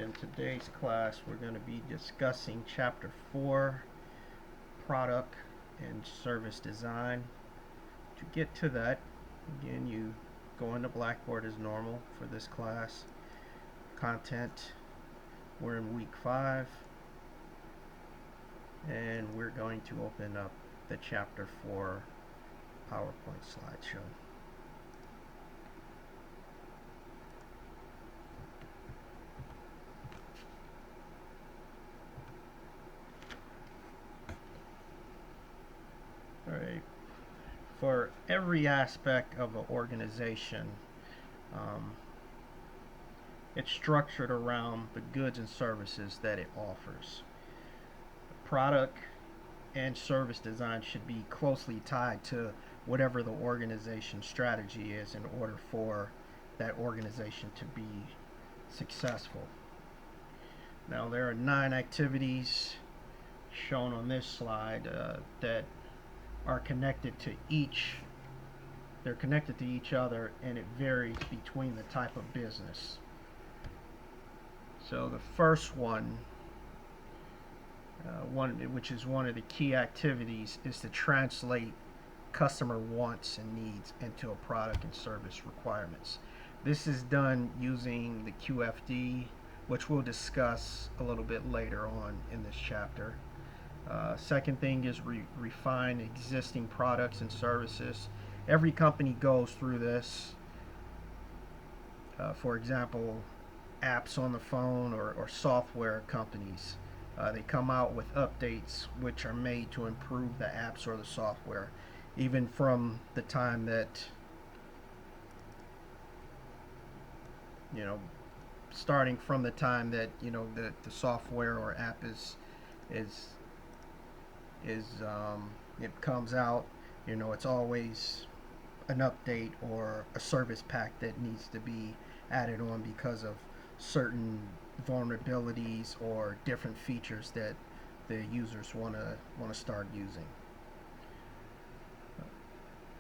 In today's class, we're going to be discussing Chapter 4, Product and Service Design. To get to that, again, you go into Blackboard as normal for this class. Content, we're in week 5, and we're going to open up the Chapter 4 PowerPoint slideshow. Alright, for every aspect of an organization, it's structured around the goods and services that it offers. Product and service design should be closely tied to whatever the organization's strategy is in order for that organization to be successful. Now, there are 9 activities shown on this slide that are connected to each. They're connected to each other, and it varies between the type of business. So the first one, which is one of the key activities, is to translate customer wants and needs into a product and service requirements. This is done using the QFD, which we'll discuss a little bit later on in this chapter. Second thing is refine existing products and services. Every company goes through this. For example, apps on the phone or software companies. They come out with updates which are made to improve the apps or the software, even from the time that, starting from the time that the software or app it comes out. It's always an update or a service pack that needs to be added on because of certain vulnerabilities or different features that the users want to start using.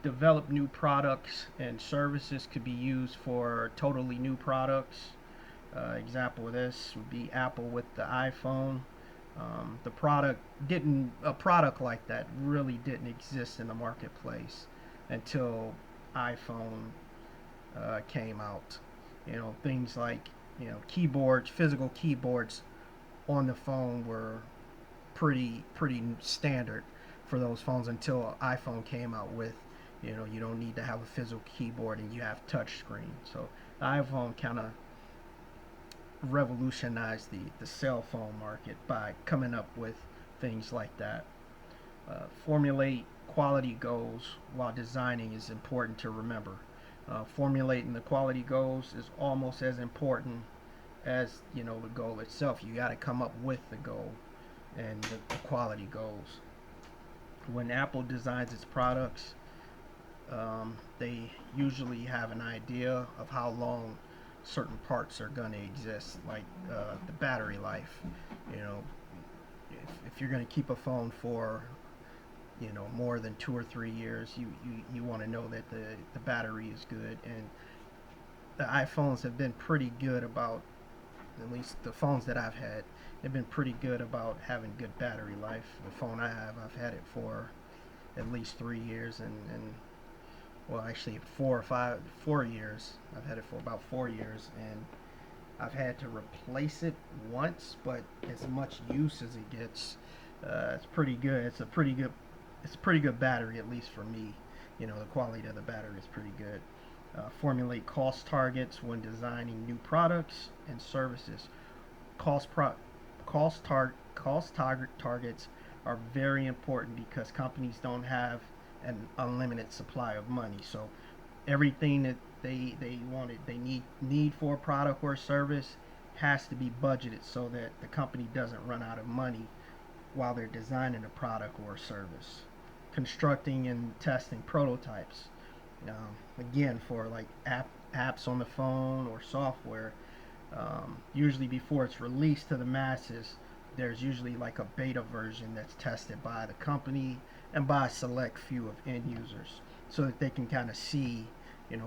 Develop new products and services could be used for totally new products. Example of this would be Apple with the iPhone. A product like that really didn't exist in the marketplace until iPhone came out. Things like keyboards, physical keyboards on the phone were pretty standard for those phones until iPhone came out with you don't need to have a physical keyboard and you have touch screen. So the iPhone kind of revolutionized the cell phone market by coming up with things like that. Formulate quality goals while designing is important to remember. Formulating the quality goals is almost as important as the goal itself. You got to come up with the goal and the quality goals. When Apple designs its products, they usually have an idea of how long certain parts are going to exist, like the battery life. If you're going to keep a phone for more than 2 or 3 years, you want to know that the battery is good. And the iPhones have been pretty good about, at least the phones that I've had, they've been pretty good about having good battery life. The phone I have, I've had it for at least 3 years, and well, actually 4 years. I've had it for about 4 years, and I've had to replace it once, but as much use as it gets, it's pretty good. It's a pretty good battery, at least for me. The quality of the battery is pretty good. Formulate cost targets when designing new products and services. Cost targets are very important because companies don't have an unlimited supply of money. So everything that they need for a product or service has to be budgeted so that the company doesn't run out of money while they're designing a product or a service. Constructing and testing prototypes. Again, for like apps on the phone or software, usually before it's released to the masses, there's usually like a beta version that's tested by the company and by a select few of end users, so that they can kind of see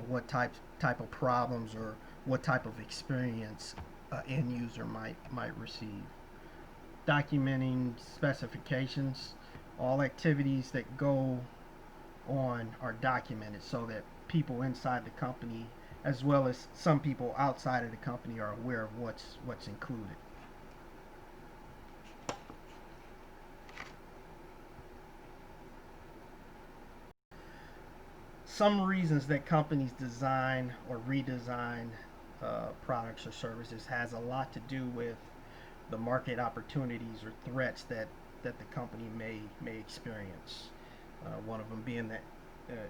what type of problems or what type of experience end user might receive. Documenting specifications, all activities that go on are documented so that people inside the company as well as some people outside of the company are aware of what's included. Some reasons that companies design or redesign products or services has a lot to do with the market opportunities or threats that the company may experience. One of them being the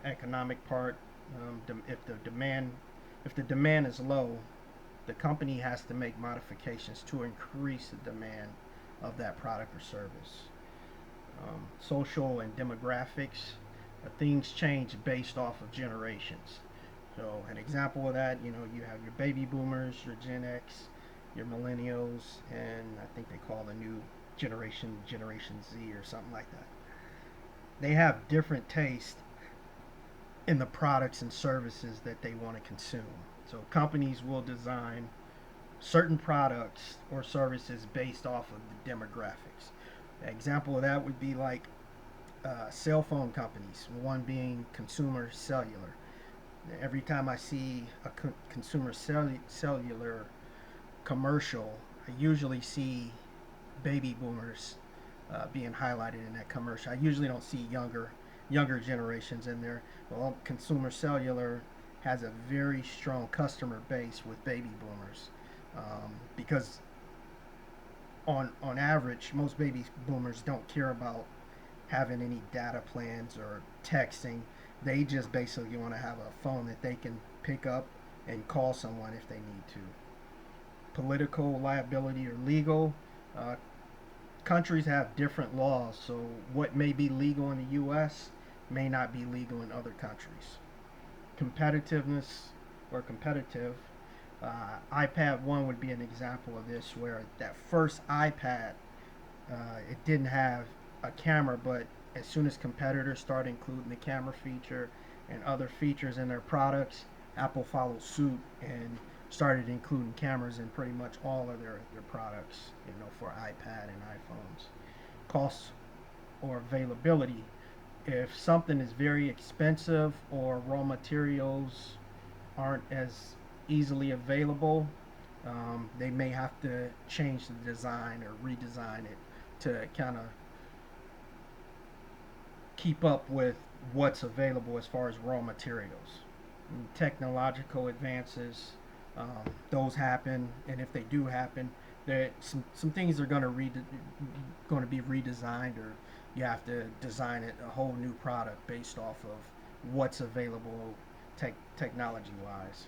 economic part. If the demand is low, the company has to make modifications to increase the demand of that product or service. Social and demographics, things change based off of generations. So an example of that, you have your baby boomers, your Gen X, your millennials, and I think they call the new Generation Z or something like that. They have different tastes in the products and services that they want to consume. So companies will design certain products or services based off of the demographics. An example of that would be like cell phone companies, one being Consumer Cellular. Every time I see a Consumer Cellular commercial, I usually see baby boomers being highlighted in that commercial. I usually don't see younger generations in there. Well, Consumer Cellular has a very strong customer base with baby boomers because on average, most baby boomers don't care about having any data plans or texting. They just basically want to have a phone that they can pick up and call someone if they need to. Political liability or legal. Uh, Countries have different laws, so what may be legal in the U.S. may not be legal in other countries. Competitiveness or competitive. iPad 1 would be an example of this, where that first iPad, it didn't have a camera, but as soon as competitors started including the camera feature and other features in their products, Apple followed suit and started including cameras in pretty much all of their products, for iPad and iPhones. Cost or availability. If something is very expensive or raw materials aren't as easily available, they may have to change the design or redesign it to kind of keep up with what's available as far as raw materials. And technological advances, those happen, and if they do happen, that some things are going to be redesigned, or you have to design it a whole new product based off of what's available technology wise.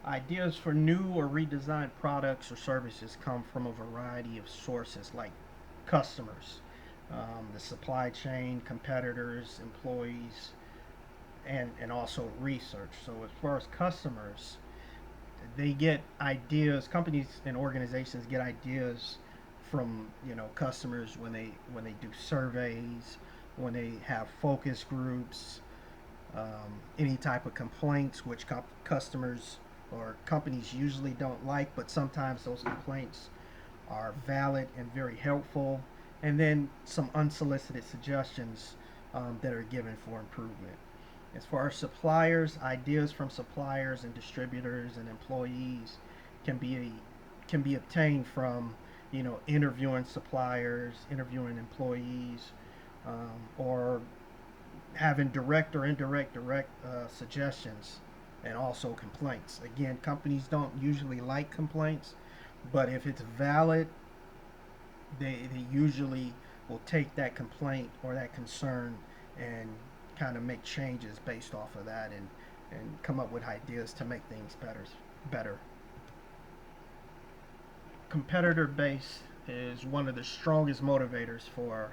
Ideas for new or redesigned products or services come from a variety of sources like customers, the supply chain, competitors, employees, and also research. So as far as customers, they get ideas. Companies and organizations get ideas from customers when they do surveys, when they have focus groups, any type of complaints, which customers or companies usually don't like, but sometimes those complaints are valid and very helpful, and then some unsolicited suggestions that are given for improvement. As far as suppliers, ideas from suppliers and distributors and employees can be can be obtained from interviewing suppliers, interviewing employees, or having direct suggestions, and also complaints. Again, companies don't usually like complaints, but if it's valid, they usually will take that complaint or that concern and kind of make changes based off of that, and come up with ideas to make things better. Competitor base is one of the strongest motivators for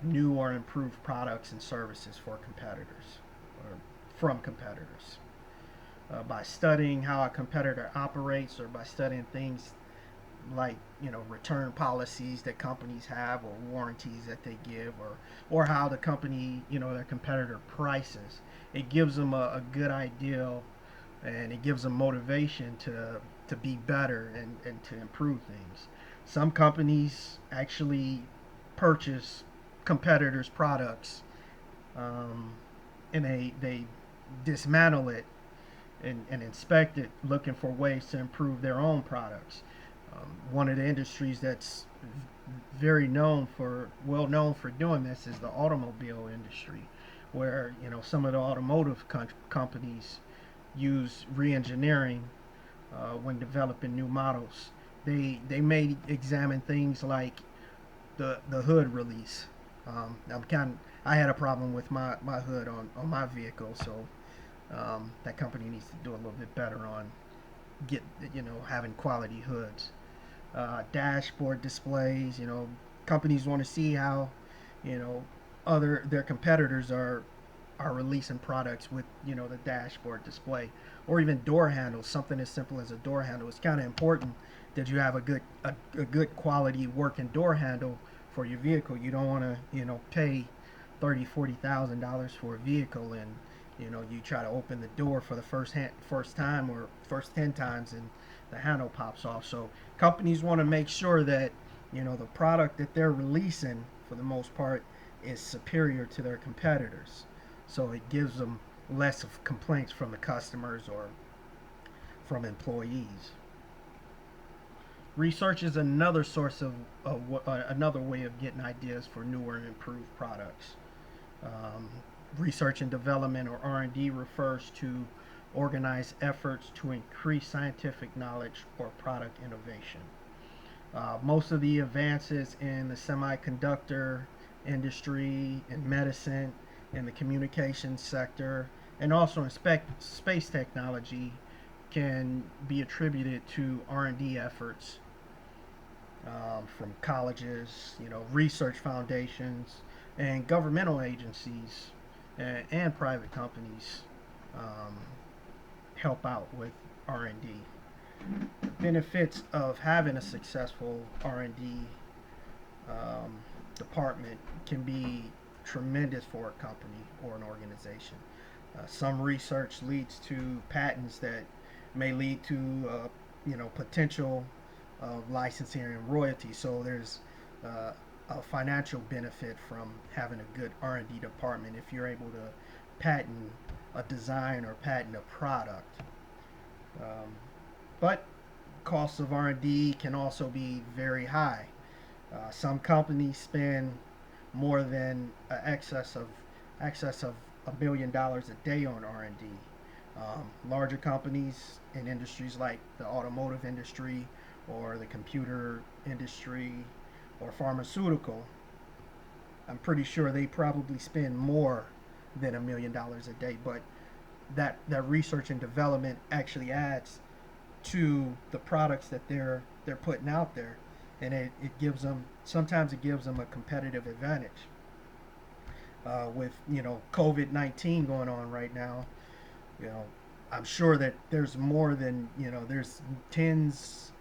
new or improved products and services for competitors or from competitors. By studying how a competitor operates, or by studying things like return policies that companies have, or warranties that they give, or how the company, their competitor prices. It gives them a good idea, and it gives them motivation to be better and to improve things. Some companies actually purchase competitors' products, um, and they dismantle it and inspect it, looking for ways to improve their own products. One of the industries that's well known for doing this is the automobile industry, where some of the automotive companies use re-engineering when developing new models. They may examine things like the hood release. I had a problem with my hood on my vehicle, so that company needs to do a little bit better on get having quality hoods. Dashboard displays. Companies want to see how you know other their competitors are releasing products with the dashboard display, or even door handles. Something as simple as a door handle. It's kind of important that you have a good quality working door handle for your vehicle. You don't want to pay $30,000-$40,000 for a vehicle, and you try to open the door for the first time or first 10 times, and the handle pops off. So companies want to make sure that the product that they're releasing, for the most part, is superior to their competitors. So it gives them less of complaints from the customers or from employees. Research is another source of another way of getting ideas for newer and improved products. Um, Research and development, or R&D, refers to organized efforts to increase scientific knowledge or product innovation. Most of the advances in the semiconductor industry, in medicine, in the communications sector, and also in space technology can be attributed to R&D efforts from colleges, research foundations, and governmental agencies and private companies um, help out with R&D. The benefits of having a successful R&D um, department can be tremendous for a company or an organization. Some research leads to patents that may lead to potential licensing and royalty. So there's a financial benefit from having a good R&D department if you're able to patent a design or patent a product. Um, but costs of R&D can also be very high. Some companies spend more than excess of $1 billion a day on R&D. Larger companies in industries like the automotive industry or the computer industry or pharmaceutical, I'm pretty sure they probably spend more than $1 million a day. But that research and development actually adds to the products that they're putting out there, and it gives them sometimes it gives them a competitive advantage. With COVID-19 going on right now, you know I'm sure that there's more than there's tens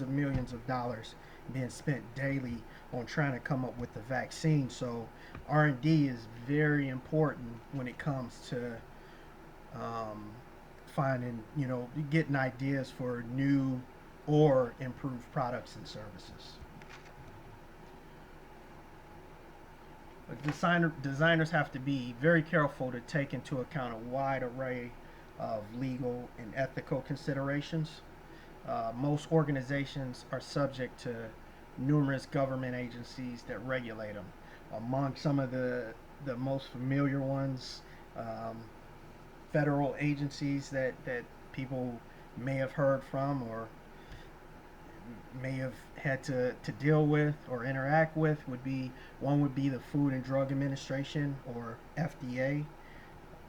of millions of dollars being spent daily on trying to come up with the vaccine. So R&D is very important when it comes to um, finding, getting ideas for new or improved products and services. Designers have to be very careful to take into account a wide array of legal and ethical considerations. Most organizations are subject to numerous government agencies that regulate them. Among some of the most familiar ones, um, federal agencies that people may have heard from or may have had to deal with or interact with would be the Food and Drug Administration, or FDA,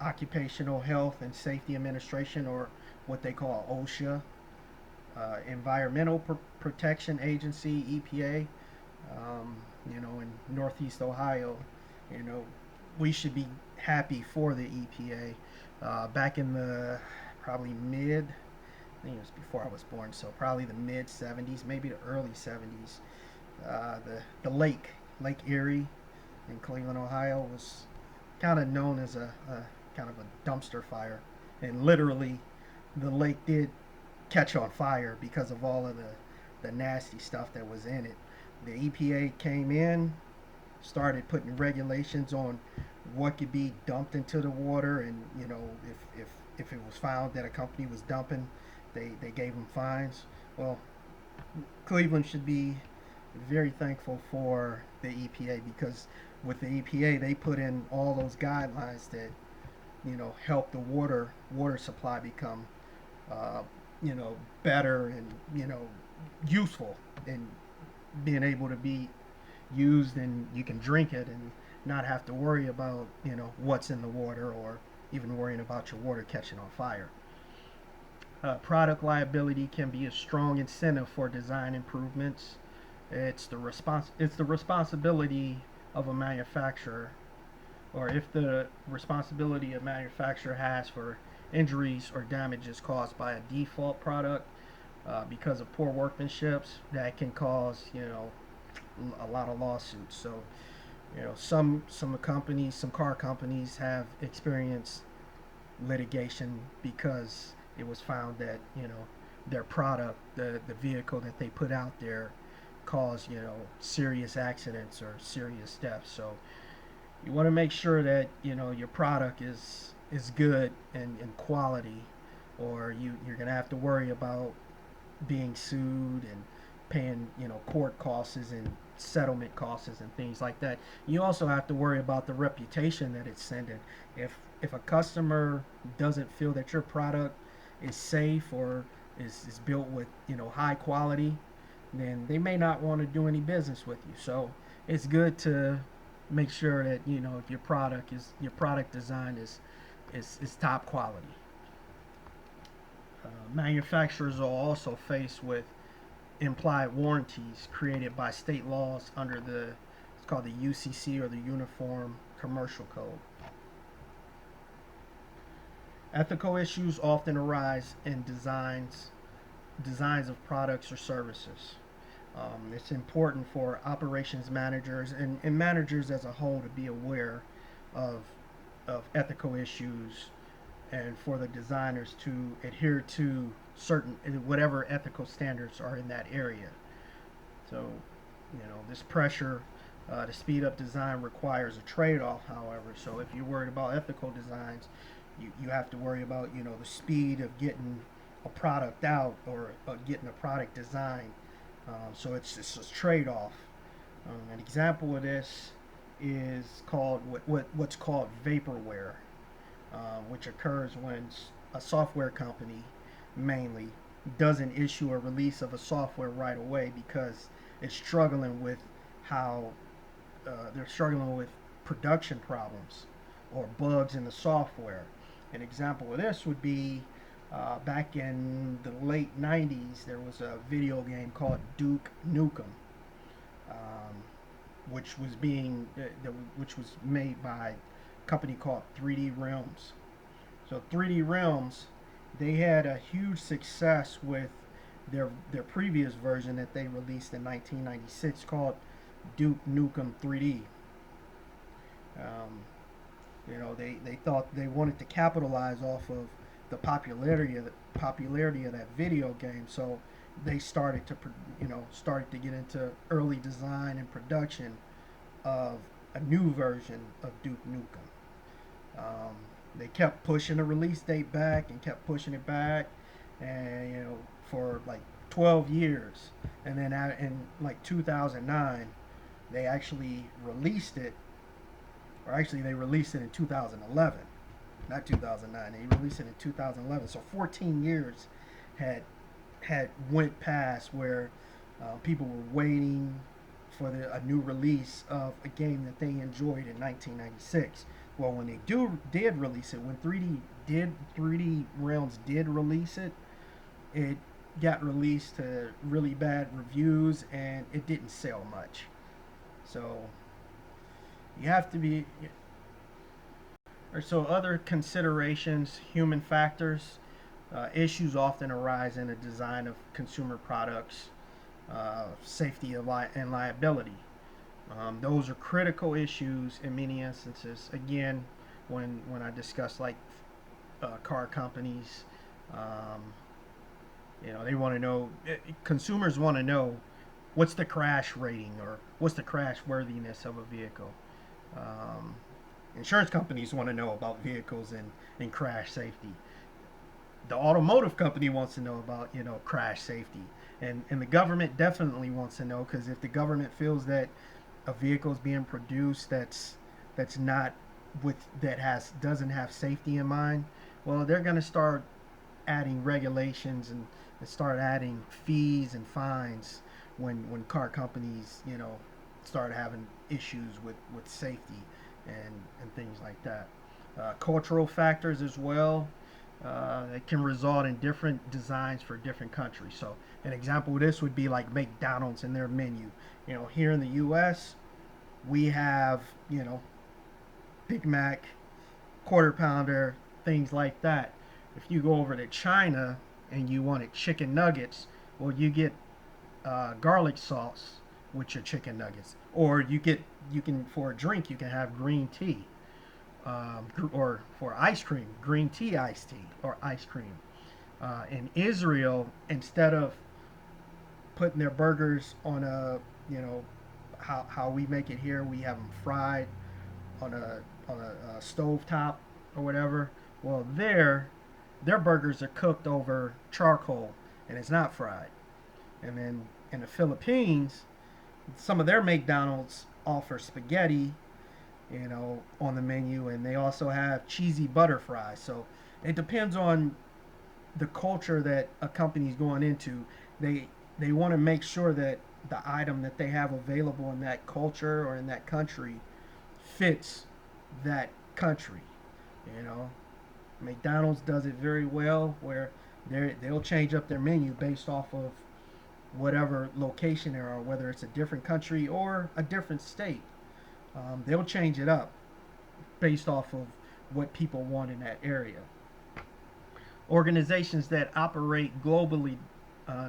Occupational Health and Safety Administration, or what they call OSHA, Environmental Protection Agency, EPA. In Northeast Ohio, you know, we should be happy for the EPA. Back in the probably mid think it was before I was born, so probably the mid 70s, maybe the early 70s. The Lake Erie in Cleveland, Ohio, was kind of known as a kind of a dumpster fire, and literally, the lake did catch on fire because of all of the nasty stuff that was in it. The EPA came in, started putting regulations on what could be dumped into the water, and if it was found that a company was dumping, they gave them fines. Well, Cleveland should be very thankful for the EPA, because with the EPA they put in all those guidelines that help the water supply become uh, better, and useful, and being able to be used, and you can drink it and not have to worry about what's in the water, or even worrying about your water catching on fire. Product liability can be a strong incentive for design improvements. It's the responsibility of a manufacturer, or if the responsibility a manufacturer has for injuries or damages caused by a default product because of poor workmanship, that can cause a lot of lawsuits. So some car companies have experienced litigation because it was found that their product, the vehicle that they put out there, caused serious accidents or serious deaths. So you want to make sure that your product is good and quality, or you're gonna have to worry about being sued and paying court costs and settlement costs and things like that. You also have to worry about the reputation that it's sending. If a customer doesn't feel that your product is safe, or is built with high quality, then they may not want to do any business with you. So it's good to make sure that your product design is top quality. Manufacturers are also faced with implied warranties created by state laws under it's called the UCC, or the Uniform Commercial Code. Ethical issues often arise in designs of products or services. It's important for operations managers and managers as a whole to be aware of ethical issues, and for the designers to adhere to certain whatever ethical standards are in that area. So, this pressure to speed up design requires a trade-off, however. So if you're worried about ethical designs, you have to worry about the speed of getting a product out, or getting a product designed. So it's a trade-off. An example of this is called what's called vaporware, which occurs when a software company mainly doesn't issue a release of a software right away because it's struggling with how they're struggling with production problems or bugs in the software. An example of this would be back in the late 90s, there was a video game called Duke Nukem, um, which was made by a company called 3D Realms. So 3D Realms, they had a huge success with their previous version that they released in 1996 called Duke Nukem 3D. Um, they thought they wanted to capitalize off of the popularity of that video game, so they started to get into early design and production of a new version of Duke Nukem. Um, they kept pushing the release date back and kept pushing it back, and for like 12 years, and then in like 2009, they actually released it, or actually they released it in 2011, not 2009. They released it in 2011. So 14 years had went past where people were waiting for a new release of a game that they enjoyed in 1996. Well, when they did release it, when 3D Realms did release it, it got released to really bad reviews, and it didn't sell much. So you have to be, or so other considerations, human factors. Issues often arise in the design of consumer products, safety and liability. Those are critical issues in many instances. Again, when I discuss like car companies, um, they want to know. Consumers want to know what's the crash rating or what's the crash worthiness of a vehicle. Um, Insurance companies want to know about vehicles and crash safety. The automotive company wants to know about crash safety, and the government definitely wants to know, because if the government feels that a vehicle is being produced that's not with that has doesn't have safety in mind, well, they're going to start adding regulations and start adding fees and fines when car companies start having issues with safety and things like that. Cultural factors as well. It can result in different designs for different countries. So an example of this would be like McDonald's and their menu. Here in the U.S., we have Big Mac, Quarter Pounder, things like that. If you go over to China and you wanted chicken nuggets, well, you get garlic sauce with your chicken nuggets, or you can for a drink you can have green tea, or for ice cream, green tea iced tea or ice cream. In Israel, instead of putting their burgers on a how we make it here, we have them fried on a stove top or whatever. Well, their burgers are cooked over charcoal and it's not fried. And then in the Philippines, some of their McDonald's offer spaghetti, on the menu, and they also have cheesy butter fries. So it depends on the culture that a company is going into. They want to make sure that the item that they have available in that culture or in that country fits that country. You know, McDonald's does it very well, where they'll change up their menu based off of whatever location they are, whether it's a different country or a different state. They'll change it up based off of what people want in that area. Organizations that operate globally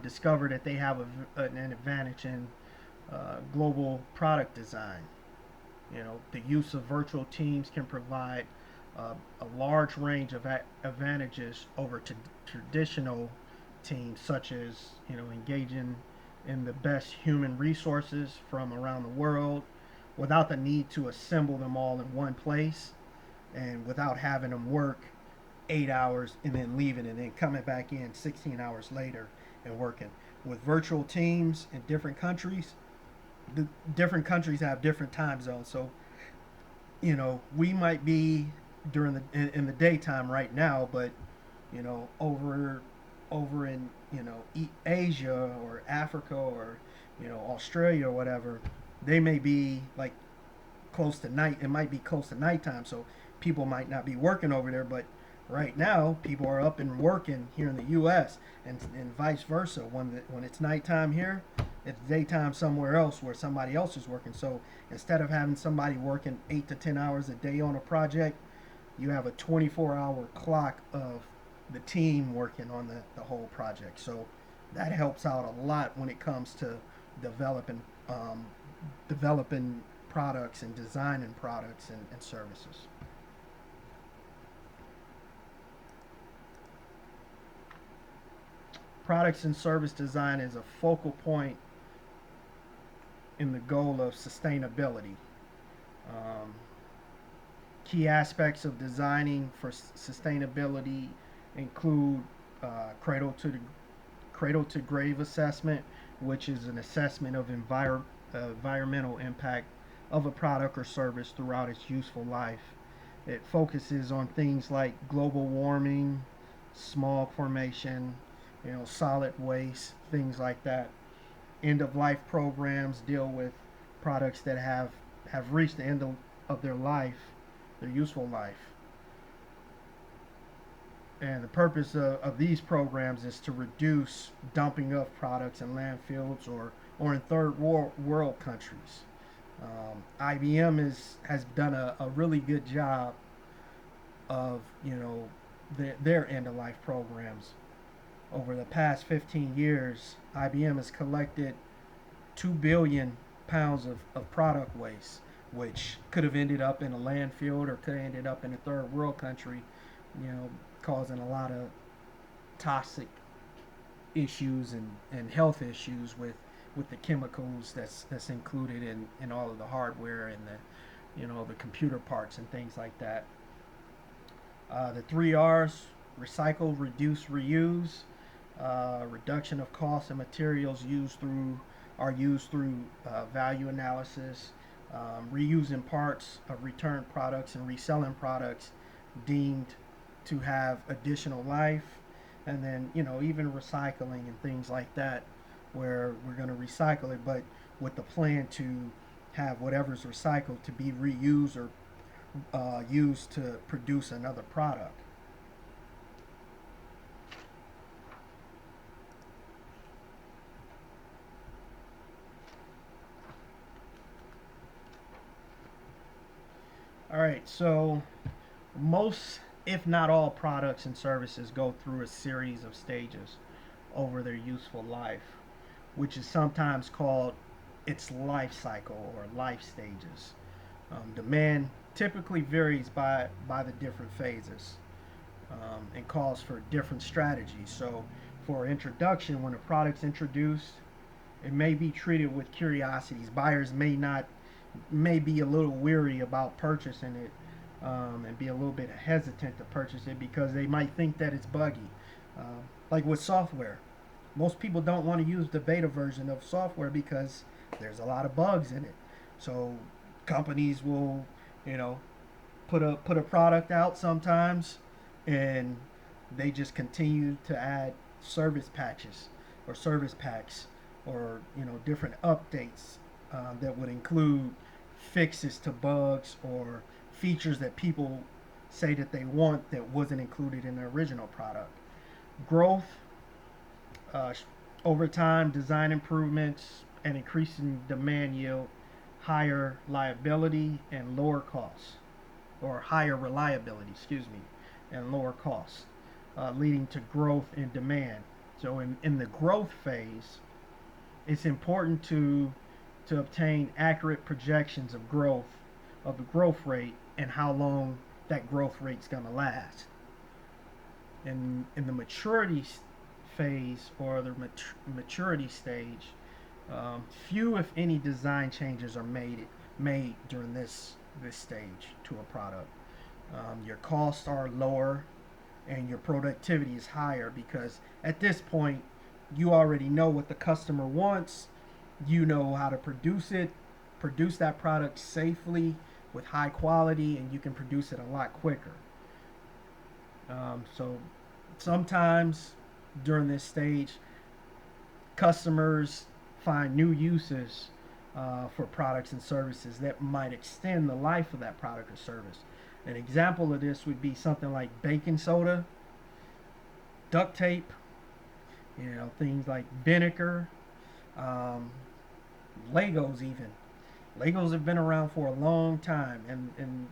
discover that they have an advantage in global product design. The use of virtual teams can provide a large range of advantages over traditional teams, such as engaging in the best human resources from around the world without the need to assemble them all in one place, and without having them work 8 hours and then leaving and then coming back in 16 hours later and working. With virtual teams in different countries, the different countries have different time zones. So we might be during in the daytime right now, but over in Asia or Africa or Australia or whatever, they may be like close to night. It might be close to nighttime, so people might not be working over there. But right now, people are up and working here in the U.S. and vice versa. When it's nighttime here, it's daytime somewhere else where somebody else is working. So instead of having somebody working 8 to 10 hours a day on a project, you have a 24-hour clock of the team working on the whole project. So that helps out a lot when it comes to developing developing products and designing products and services. Products and service design is a focal point in the goal of sustainability. Um, Key aspects of designing for sustainability include cradle to grave assessment, which is an assessment of environmental impact of a product or service throughout its useful life. It focuses on things like global warming, smog formation, solid waste, things like that. End of life programs deal with products that have reached the end of their life, their useful life. And the purpose of these programs is to reduce dumping of products in landfills or in third world countries. IBM has done a really good job of their end-of-life programs. Over the past 15 years, IBM has collected 2 billion pounds of product waste, which could have ended up in a landfill or could have ended up in a third world country, you know, causing a lot of toxic issues and health issues with the chemicals that's included in all of the hardware and the computer parts and things like that. The three R's: recycle, reduce, reuse. Reduction of costs and materials used through value analysis, reusing parts of returned products and reselling products deemed to have additional life, and then even recycling and things like that, where we're going to recycle it, but with the plan to have whatever's recycled to be reused or used to produce another product. All right, so most, if not all, products and services go through a series of stages over their useful life, which is sometimes called its life cycle or life stages. Demand typically varies by the different phases, and calls for different strategies. So, for introduction, when a product's introduced, it may be treated with curiosities. Buyers may be a little weary about purchasing it, and be a little bit hesitant to purchase it because they might think that it's buggy. Uh, like with software, most people don't want to use the beta version of software because there's a lot of bugs in it. So companies will, you know, put a product out sometimes, and they just continue to add service patches or service packs or different updates that would include fixes to bugs or features that people say that they want that wasn't included in the original product. Growth, uh, over time, design improvements and increasing demand yield higher liability and lower costs, or higher reliability, excuse me, and lower costs, leading to growth in demand. So in the growth phase, it's important to obtain accurate projections of the growth rate and how long that growth rate's going to last. In the maturity phase, or the maturity stage, few, if any, design changes are made during this stage to a product. Your costs are lower and your productivity is higher because at this point you already know what the customer wants. You know how to produce that product safely with high quality, and you can produce it a lot quicker. So sometimes during this stage, customers find new uses for products and services that might extend the life of that product or service. An example of this would be something like baking soda, duct tape, things like vinegar, um, Legos even. Legos have been around for a long time, and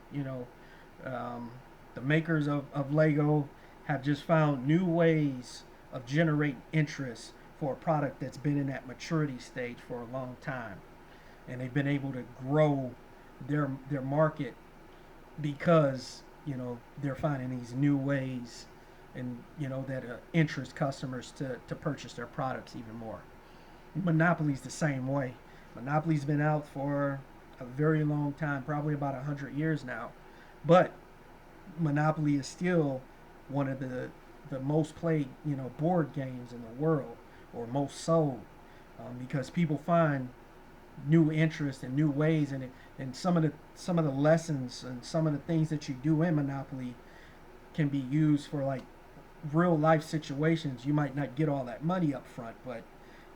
um, the makers of Lego have just found new ways of generating interest for a product that's been in that maturity stage for a long time, and they've been able to grow their market because they're finding these new ways, and that interest customers to purchase their products even more. Monopoly's the same way. Monopoly's been out for a very long time, probably about 100 years now, but Monopoly is still one of the most played board games in the world, or most sold, because people find new interest and new ways in it, and some of the lessons and some of the things that you do in Monopoly can be used for like real life situations. You might not get all that money up front, but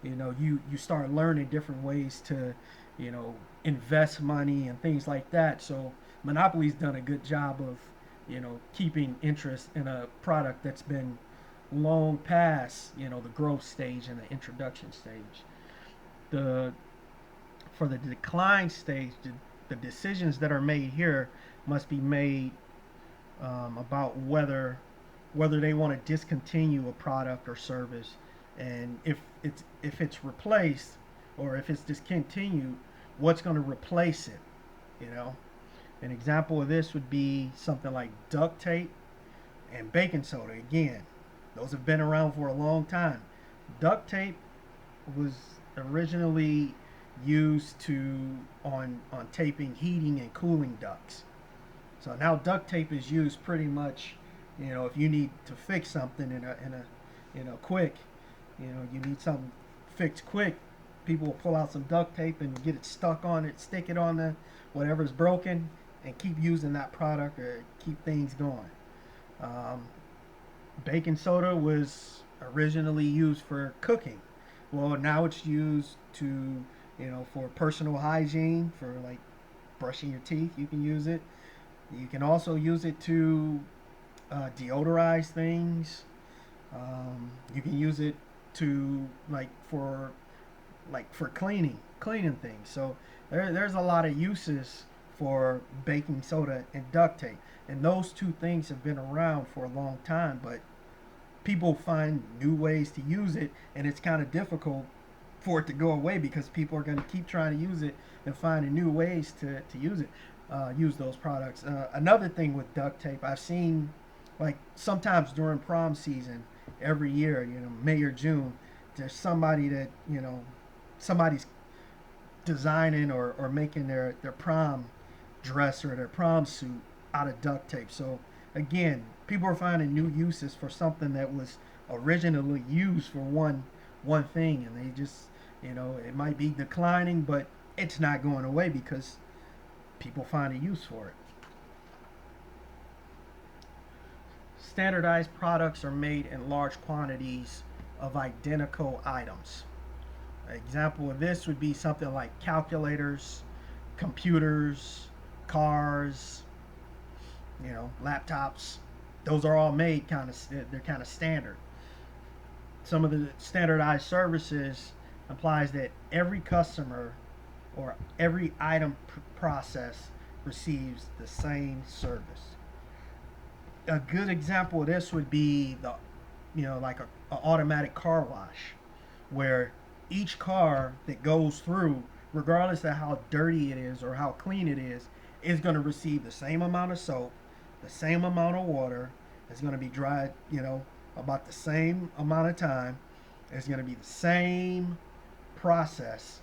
you start learning different ways to invest money and things like that. So Monopoly's done a good job of keeping interest in a product that's been long past the growth stage and the introduction stage. The For the decline stage, the decisions that are made here must be made about whether whether they want to discontinue a product or service, and if it's replaced or if it's discontinued, what's going to replace it. You know, an example of this would be something like duct tape and baking soda. Again, those have been around for a long time. Duct tape was originally used on taping heating and cooling ducts. So now duct tape is used pretty much, if you need to fix something quick, you need something fixed quick, people will pull out some duct tape and get it stuck on it, stick it on the whatever's broken, and keep using that product or keep things going. Um, Baking soda was originally used for cooking. Well, now it's used for personal hygiene, for like brushing your teeth. You can use it. You can also use it to deodorize things. You can use it to for cleaning things. So there's a lot of uses for baking soda and duct tape, and those two things have been around for a long time. But people find new ways to use it, and it's kind of difficult for it to go away because people are going to keep trying to use it and finding new ways to use it, use those products. Another thing with duct tape, I've seen like sometimes during prom season every year, May or June, there's somebody's designing or making their prom dress or their prom suit out of duct tape. So again, people are finding new uses for something that was originally used for one thing, and they just it might be declining, but it's not going away because people find a use for it. Standardized products are made in large quantities of identical items. An example of this would be something like calculators, computers, cars, laptops. Those are all made they're kind of standard. Some of the standardized services implies that every customer or every item process receives the same service. A good example of this would be like a automatic car wash, where each car that goes through, regardless of how dirty it is or how clean it is going to receive the same amount of soap, the same amount of water. It's going to be dried, about the same amount of time. It's going to be the same process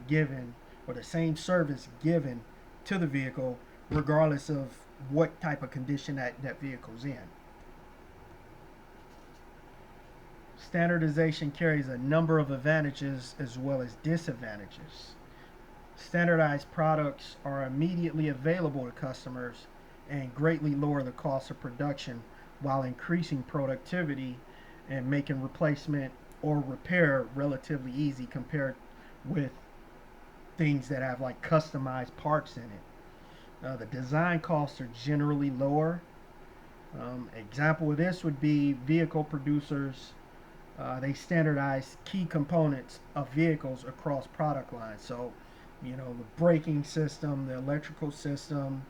given or the same service given to the vehicle, regardless of what type of condition that vehicle's in. Standardization carries a number of advantages as well as disadvantages. Standardized products are immediately available to customers and greatly lower the cost of production while increasing productivity and making replacement or repair relatively easy compared with things that have like customized parts in it. The design costs are generally lower. Example of this would be vehicle producers. They standardize key components of vehicles across product lines. So, the braking system, the electrical system,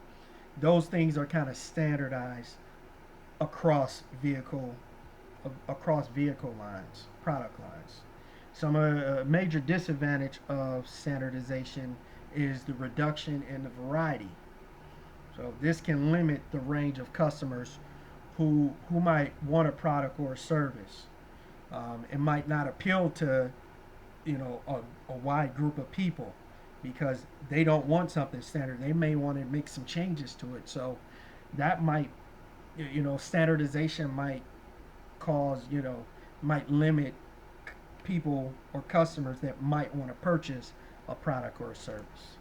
those things are kind of standardized across vehicle lines, product lines. Some major disadvantage of standardization is the reduction in the variety. So this can limit the range of customers who might want a product or a service. It might not appeal to a wide group of people because they don't want something standard. They may want to make some changes to it. So that might standardization might cause might limit people or customers that might want to purchase a product or a service.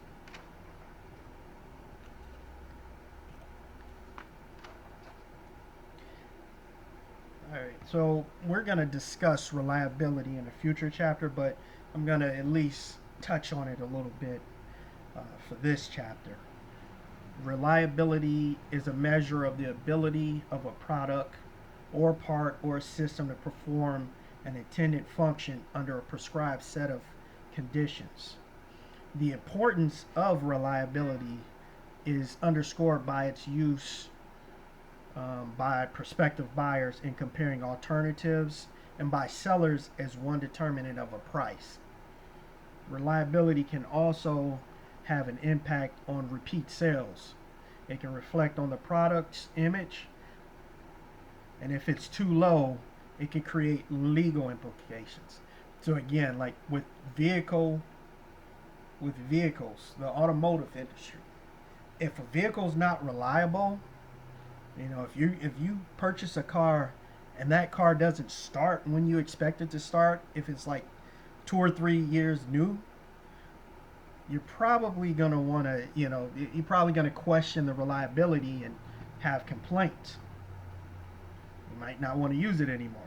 All right, so we're going to discuss reliability in a future chapter, but I'm going to at least touch on it a little bit for this chapter. Reliability is a measure of the ability of a product or part or system to perform an intended function under a prescribed set of conditions. The importance of reliability is underscored by its use by prospective buyers in comparing alternatives, and by sellers as one determinant of a price. Reliability can also have an impact on repeat sales. It can reflect on the product's image, and if it's too low, it can create legal implications. So again, like vehicles, the automotive industry, if a vehicle is not reliable, if you purchase a car and that car doesn't start when you expect it to start, if it's like 2 or 3 years new, you're probably gonna want to, you're probably gonna question the reliability and have complaints. You might not want to use it anymore.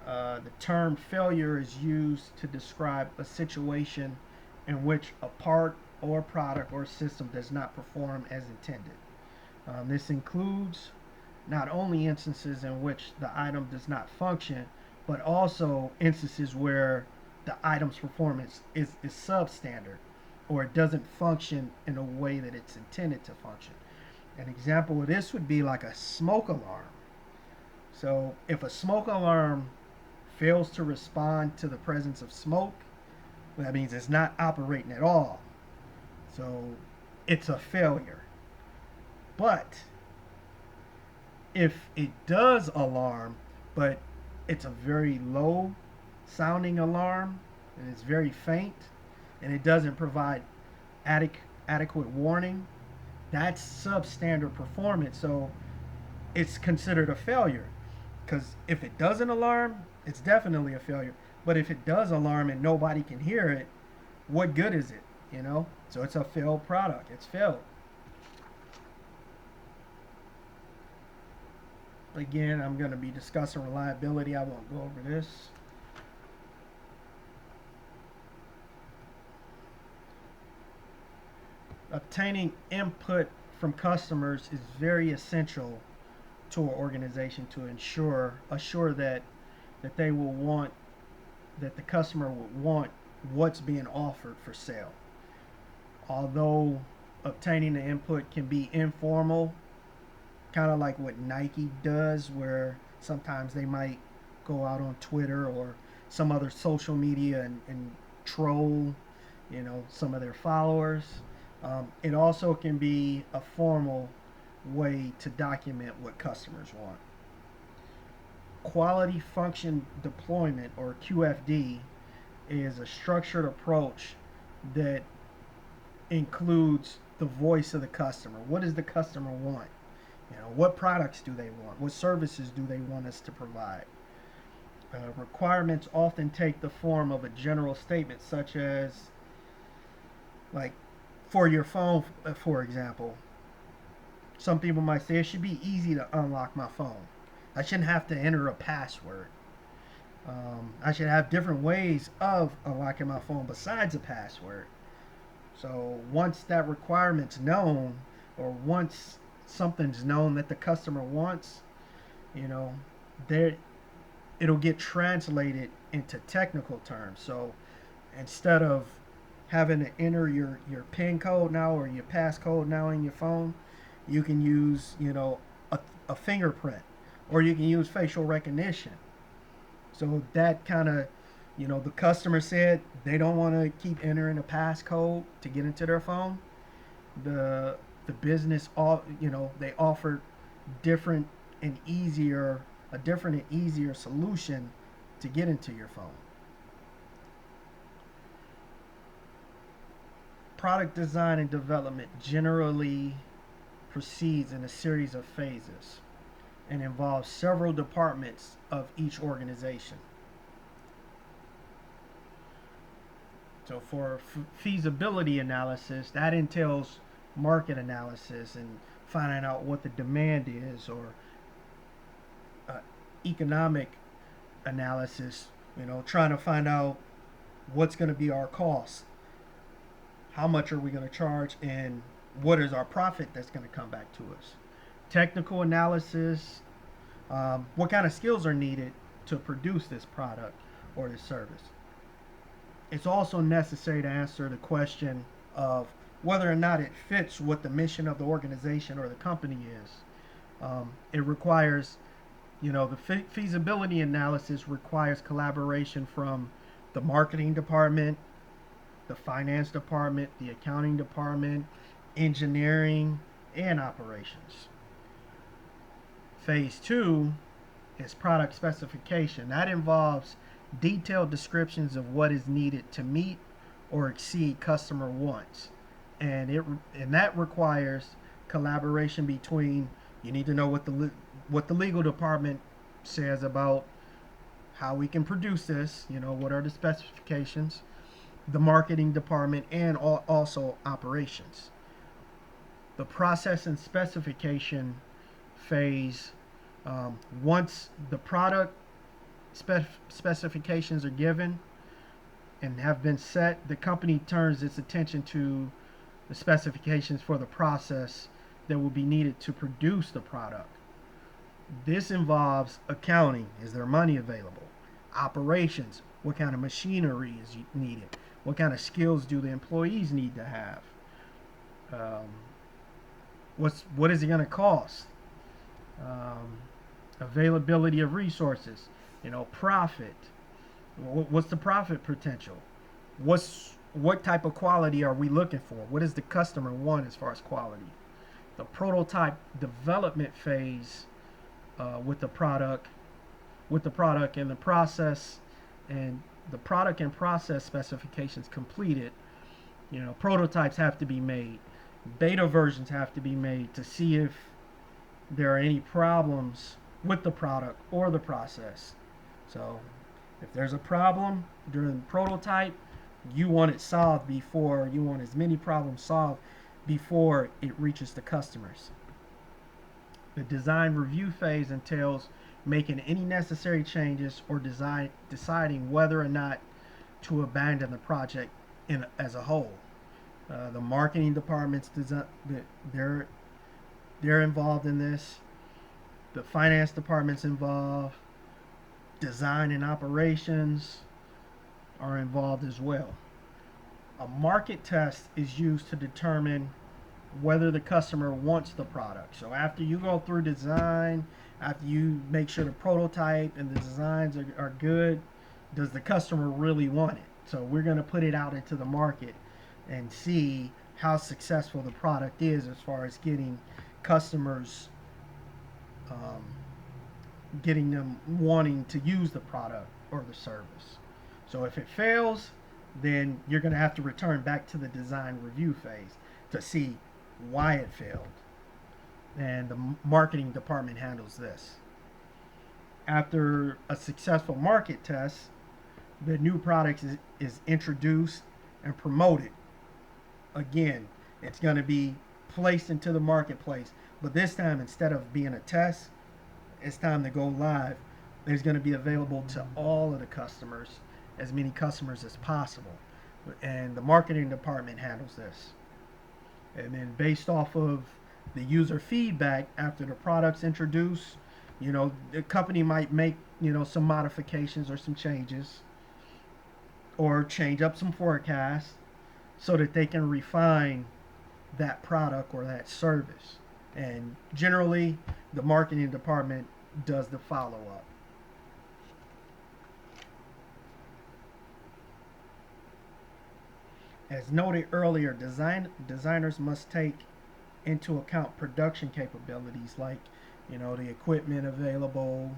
The term failure is used to describe a situation in which a part or product or system does not perform as intended. This includes not only instances in which the item does not function, but also instances where the item's performance is substandard, or it doesn't function in a way that it's intended to function. An example of this would be like a smoke alarm. So if a smoke alarm fails to respond to the presence of smoke, that means it's not operating at all. So it's a failure. But if it does alarm, but it's a very low sounding alarm and it's very faint and it doesn't provide adequate warning, that's substandard performance. So it's considered a failure, because if it doesn't alarm, it's definitely a failure. But if it does alarm and nobody can hear it, what good is it? So it's a failed product. It's failed. Again, I'm going to be discussing reliability. I won't go over this. Obtaining input from customers is very essential to an organization to assure that they will want, that the customer will want what's being offered for sale. Although obtaining the input can be informal, kind of like what Nike does, where sometimes they might go out on Twitter or some other social media and troll, some of their followers. It also can be a formal way to document what customers want. Quality function deployment, or QFD, is a structured approach that includes the voice of the customer. What does the customer want? What products do they want? What services do they want us to provide? Requirements often take the form of a general statement, such as, like, for your phone, for example. Some people might say it should be easy to unlock my phone. I shouldn't have to enter a password. I should have different ways of unlocking my phone besides a password. So once that requirement's known, or once something's known that the customer wants, there it'll get translated into technical terms. So instead of having to enter your PIN code now, or your passcode now in your phone, you can use a fingerprint, or you can use facial recognition. So that kind of, the customer said they don't want to keep entering a passcode to get into their phone. The business, they offered different and easier a different and easier solution to get into your phone. Product design and development generally proceeds in a series of phases and involves several departments of each organization. So for feasibility analysis, that entails market analysis and finding out what the demand is, or economic analysis, trying to find out what's going to be our cost, how much are we going to charge, and what is our profit that's going to come back to us. Technical analysis, what kind of skills are needed to produce this product or this service. It's also necessary to answer the question of whether or not it fits what the mission of the organization or the company is. It requires, the feasibility analysis requires collaboration from the marketing department, the finance department, the accounting department, engineering, and operations. Phase two is product specification. That involves detailed descriptions of what is needed to meet or exceed customer wants. And that requires collaboration between, you need to know what the legal department says about how we can produce this, what are the specifications, the marketing department, and also operations. The process and specification phase, once the product specifications are given and have been set, the company turns its attention to the specifications for the process that will be needed to produce the product. This involves accounting. Is there money available? Operations. What kind of machinery is needed? What kind of skills do the employees need to have? Um, what is it going to cost? Um, Availability of resources. Profit. What's the profit potential? What type of quality are we looking for? What does the customer want as far as quality? The prototype development phase, with the product, and the process, and the product and process specifications completed. Prototypes have to be made. Beta versions have to be made to see if there are any problems with the product or the process. So if there's a problem during the prototype, you want it solved before, you want as many problems solved before it reaches the customers. The design review phase entails making any necessary changes or deciding whether or not to abandon the project as a whole. The marketing departments, they're they're involved in this. The finance department's involved. Design and operations are involved as well. A market test is used to determine whether the customer wants the product. So after you go through design, after you make sure the prototype and the designs are good, does the customer really want it? So we're going to put it out into the market and see how successful the product is as far as getting customers, um, getting them wanting to use the product or the service. So if it fails, then you're going to have to return back to the design review phase to see why it failed. And the marketing department handles this. After a successful market test, the new product is introduced and promoted. Again, it's going to be placed into the marketplace, but this time, instead of being a test, it's time to go live. It's going to be available to all of the customers, as many customers as possible. And the marketing department handles this. And then based off of the user feedback after the product's introduced, the company might make, some modifications or some changes, or change up some forecasts so that they can refine that product or that service. And generally, the marketing department does the follow up. As noted earlier, designers must take into account production capabilities like, the equipment available,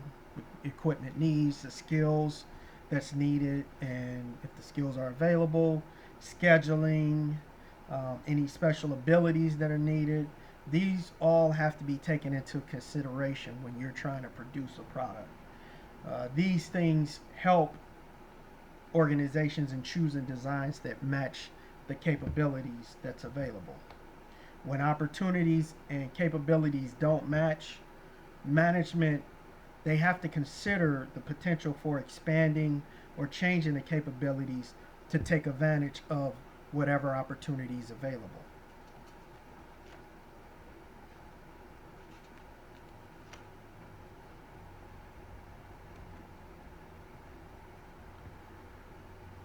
equipment needs, the skills that's needed, and if the skills are available, scheduling, any special abilities that are needed. These all have to be taken into consideration when you're trying to produce a product. These things help organizations in choosing designs that match the capabilities that's available. When opportunities and capabilities don't match, management, they have to consider the potential for expanding or changing the capabilities to take advantage of whatever opportunities available.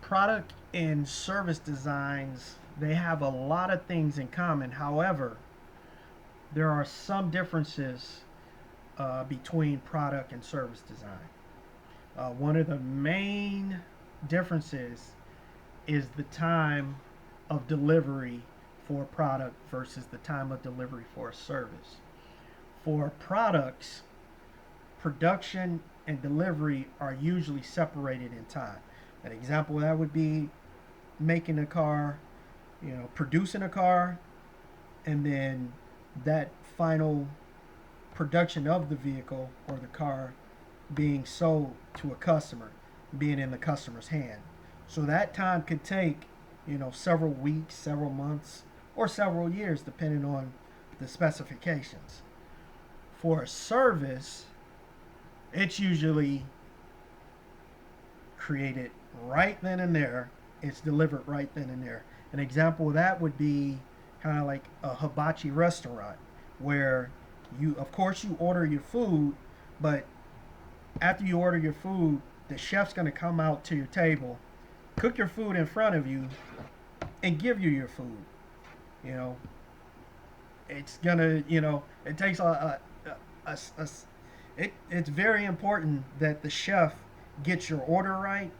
Product and service designs, they have a lot of things in common. However, there are some differences between product and service design. One of the main differences is the time of delivery for a product versus the time of delivery for a service. For products, production and delivery are usually separated in time. An example of that would be making a car, producing a car, and then that final production of the vehicle or the car being sold to a customer, being in the customer's hand. So that time could take, several weeks, several months, or several years, depending on the specifications. For a service, it's usually created right then and there. It's delivered right then and there. An example of that would be kind of like a hibachi restaurant, where of course, you order your food, but after you order your food, the chef's going to come out to your table, cook your food in front of you, and give you your food. You know, it's gonna, it takes it's very important that the chef gets your order right.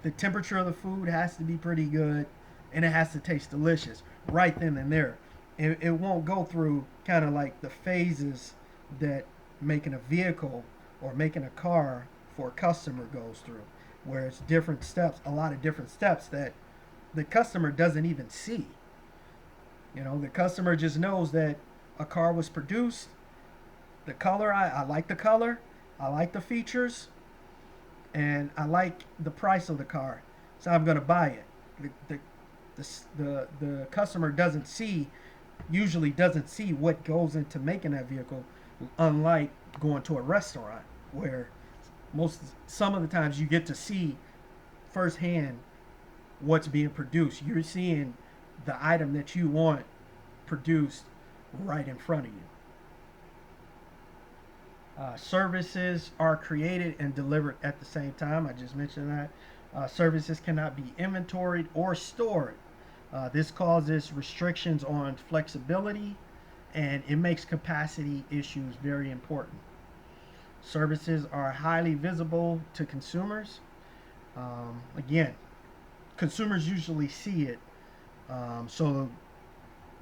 The temperature of the food has to be pretty good, and it has to taste delicious right then and there. It won't go through kind of like the phases that making a vehicle or making a car for a customer goes through, where it's different steps, a lot of different steps that the customer doesn't even see. The customer just knows that a car was produced. The color, I like the color, I like the features, and I like the price of the car, so I'm going to buy it. The customer usually doesn't see what goes into making that vehicle, unlike going to a restaurant where some of the times you get to see firsthand what's being produced. You're seeing the item that you want produced right in front of you. Services are created and delivered at the same time. I just mentioned that. Services cannot be inventoried or stored. This causes restrictions on flexibility, and it makes capacity issues very important. Services are highly visible to consumers. Again, consumers usually see it. So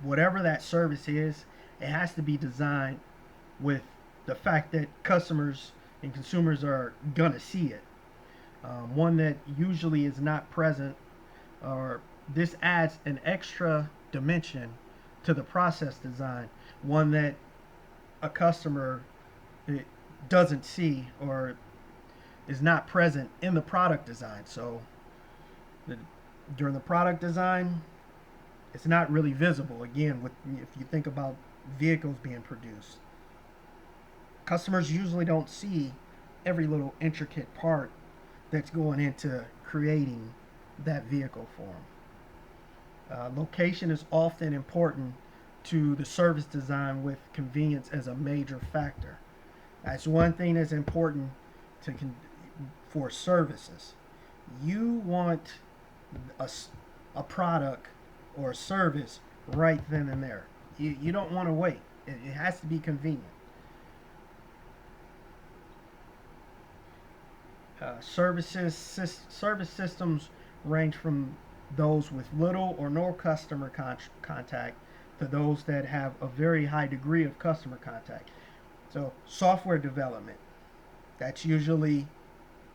whatever that service is, it has to be designed with the fact that customers and consumers are gonna see it. One that usually is not present, or this adds an extra dimension to the process design. One that a customer doesn't see or is not present in the product design. So during the product design, it's not really visible. Again, if you think about vehicles being produced, customers usually don't see every little intricate part that's going into creating that vehicle for them. Location is often important to the service design, with convenience as a major factor. That's one thing that's important for services. You want a product or a service right then and there. You don't want to wait. It has to be convenient. Service systems range from those with little or no customer contact to those that have a very high degree of customer contact. So software development, that's usually,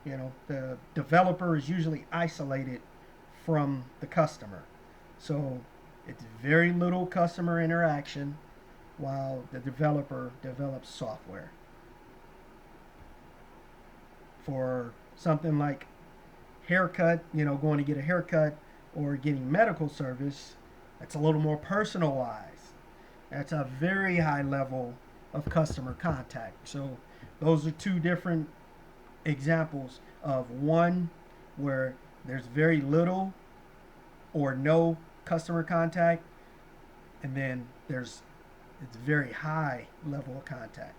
the developer is usually isolated from the customer. So it's very little customer interaction while the developer develops software. For something like haircut, going to get a haircut or getting medical service, that's a little more personalized. That's a very high level of customer contact. So those are two different examples of one where there's very little or no customer contact, and then it's very high level of contact.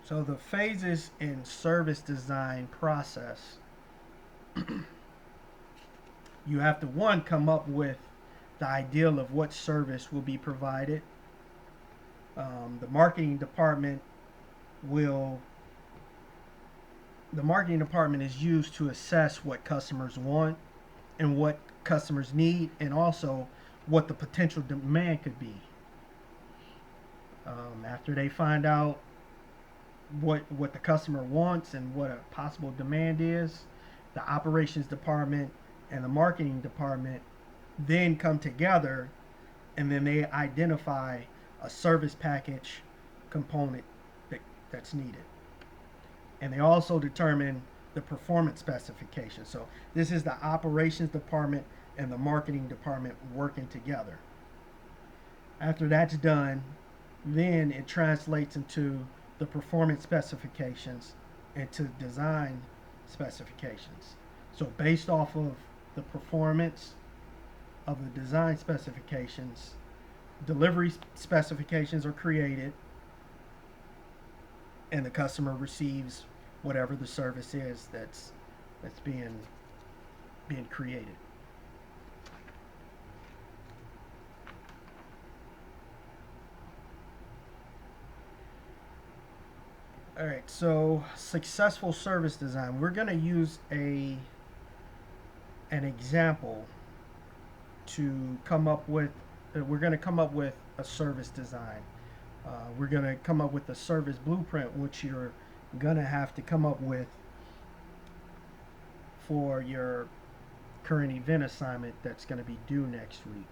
So the phases in service design process, you have to, one, come up with the ideal of what service will be provided. The marketing department will the marketing department is used to assess what customers want and what customers need, and also what the potential demand could be. After they find out what the customer wants and what a possible demand is, the operations department and the marketing department then come together, and then they identify a service package component that's needed. And they also determine the performance specifications. So this is the operations department and the marketing department working together. After that's done, then it translates into the performance specifications and to design specifications. So based off of the performance of the design specifications, delivery specifications are created, and the customer receives whatever the service is that's being created. All right, so successful service design. We're going to use an example to come up with. We're going to come up with a service design. We're going to come up with a service blueprint, which you're going to have to come up with for your current event assignment that's going to be due next week.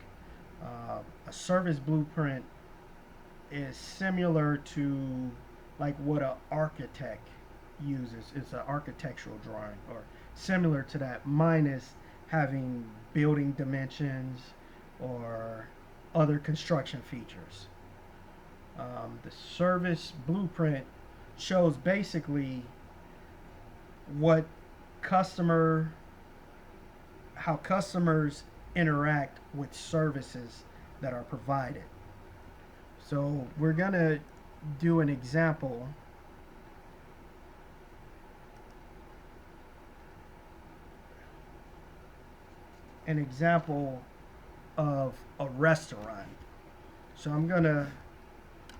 A service blueprint is similar to like what an architect uses. It's an architectural drawing, or similar to that, minus having building dimensions or other construction features. The service blueprint shows basically what how customers interact with services that are provided. So we're gonna do an example. An example of a restaurant. So I'm gonna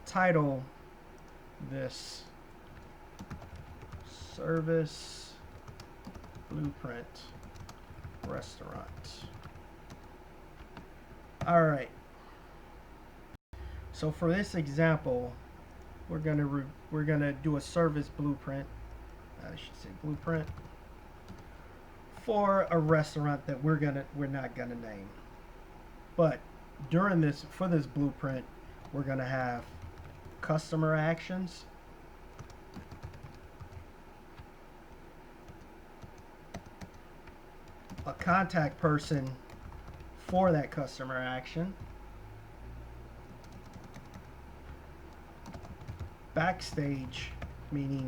title this Service Blueprint Restaurant. All right. So for this example, we're gonna do a service blueprint. I should say blueprint for a restaurant that we're not gonna name. But for this blueprint, we're gonna have customer actions, a contact person for that customer action, backstage, meaning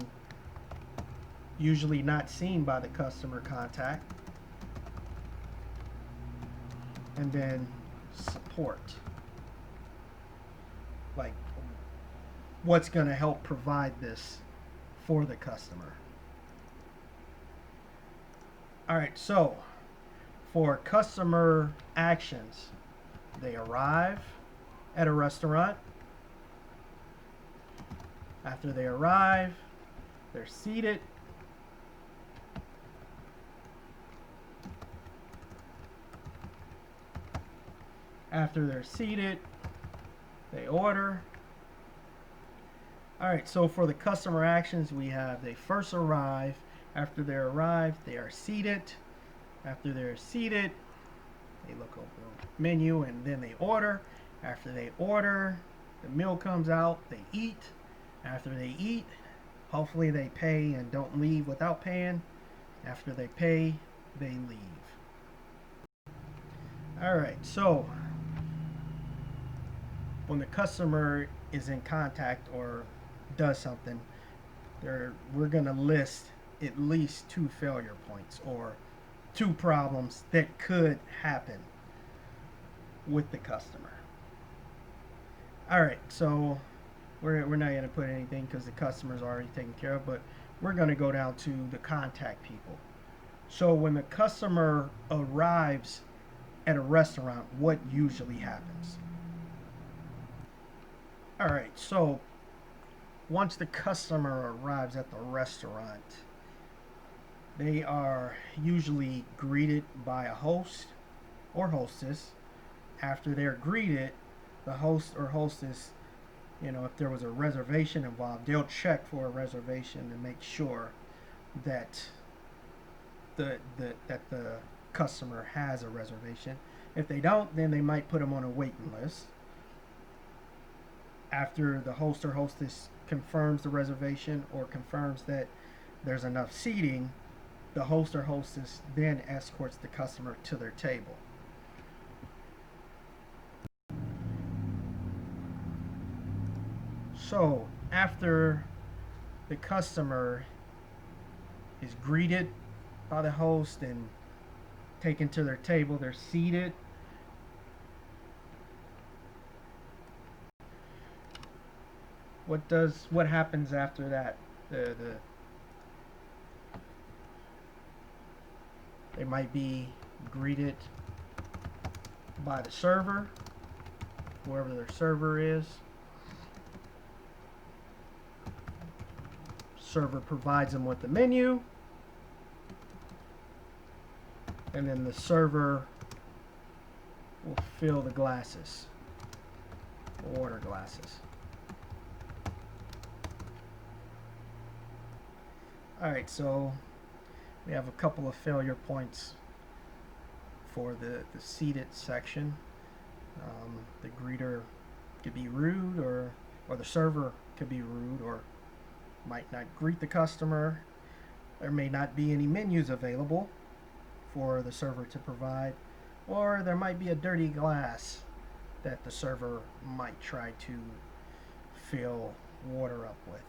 usually not seen by the customer contact, and then support, like what's going to help provide this for the customer. All right, so for customer actions, they arrive at a restaurant. After they arrive, they're seated. After they're seated, they order. All right, so for the customer actions, we have they first arrive. After they arrive, they are seated. After they're seated, they look over the menu and then they order. After they order, the meal comes out, they eat. After they eat, hopefully they pay and don't leave without paying. After they pay, they leave. All right, so when the customer is in contact or does something, we're going to list at least 2 failure points or 2 problems that could happen with the customer. All right, so we're not going to put anything because the customer's already taken care of, but we're going to go down to the contact people. So when the customer arrives at a restaurant, what usually happens? All right, so once the customer arrives at the restaurant, they are usually greeted by a host or hostess. After they're greeted, the host or hostess, if there was a reservation involved, they'll check for a reservation to make sure that the customer has a reservation. If they don't, then they might put them on a waiting list. After the host or hostess confirms the reservation or confirms that there's enough seating, the host or hostess then escorts the customer to their table. So, after the customer is greeted by the host and taken to their table, they're seated. What happens after that? They might be greeted by the server, whoever their server is. Server provides them with the menu, and then the server will fill the glasses, order glasses. Alright, so we have a couple of failure points for the seated section. The greeter could be rude, or the server could be rude, or might not greet the customer. There may not be any menus available for the server to provide, or there might be a dirty glass that the server might try to fill water up with.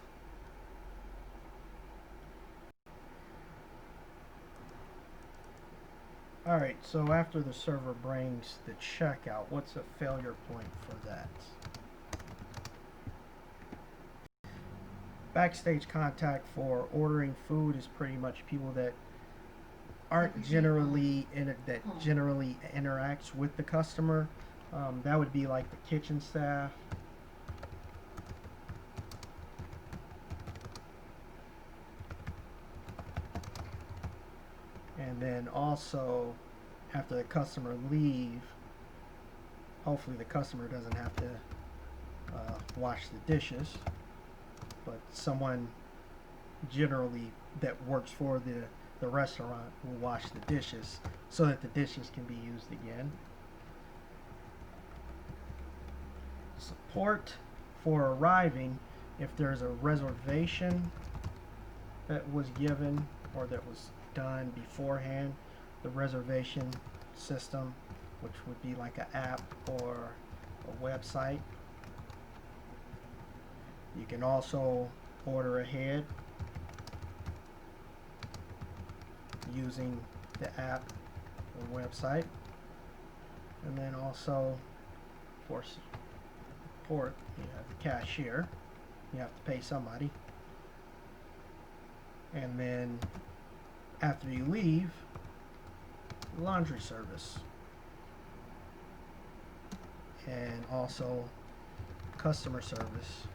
Alright, so after the server brings the checkout, what's a failure point for that? Backstage contact for ordering food is pretty much people that aren't generally interacts with the customer. That would be like the kitchen staff. And then also, after the customer leave, hopefully the customer doesn't have to wash the dishes, but someone generally that works for the restaurant will wash the dishes so that the dishes can be used again. Support for arriving. If there's a reservation that was given or that was done beforehand, the reservation system, which would be like an app or a website. You can also order ahead using the app or website. And then also for support, you have the cashier. You have to pay somebody. And then after you leave, laundry service. And also customer service,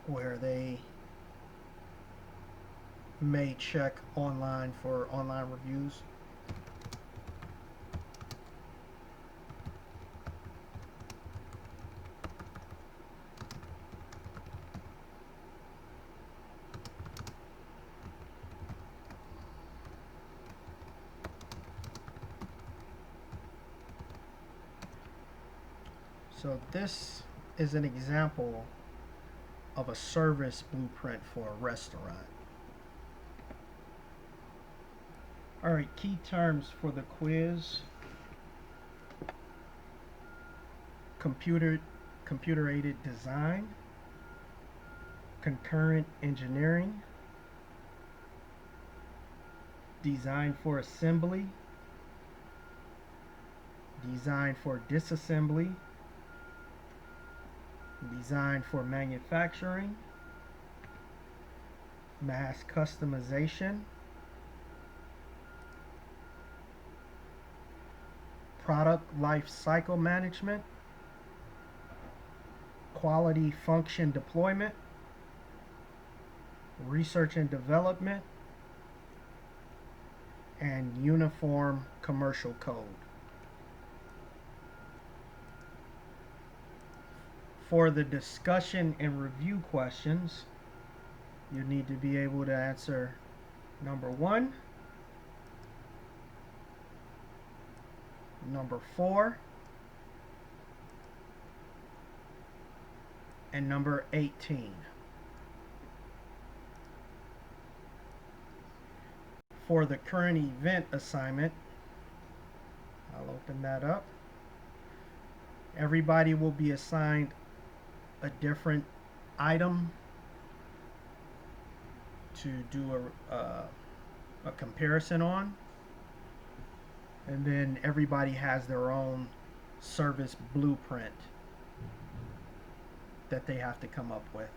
where they may check online for online reviews. So this is an example of a service blueprint for a restaurant. Alright, key terms for the quiz. Computer-aided design, concurrent engineering, design for assembly, design for disassembly, design for manufacturing, mass customization, product life cycle management, quality function deployment, research and development, and uniform commercial code. For the discussion and review questions, you need to be able to answer number 1, number 4, and number 18. For the current event assignment, I'll open that up. Everybody will be assigned a different item to do a comparison on. And then everybody has their own service blueprint that they have to come up with.